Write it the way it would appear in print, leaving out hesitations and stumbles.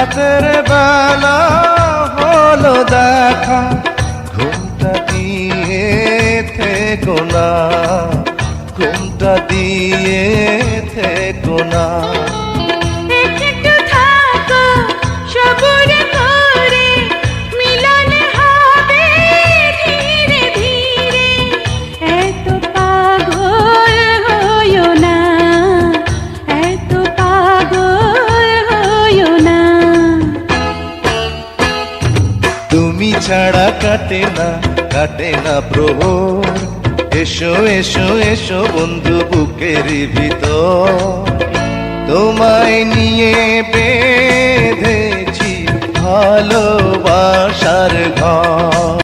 রাতের বেলা হলো দেখা, ঘুমটা দিয়ে থেকো না, ঘুমটা দিয়ে থেকো না। একটু থাকো সবুর করে, মিলন হবে ধীরে ধীরে। এত পাগল হইও না, এত পাগল হইও না। তুমি ছাড়া কাটে না প্রহর, এসো এসো এসো বন্ধু বুকের ভিতর। তোমায় নিয়ে বেঁধেছি ভালোবাসার ঘর।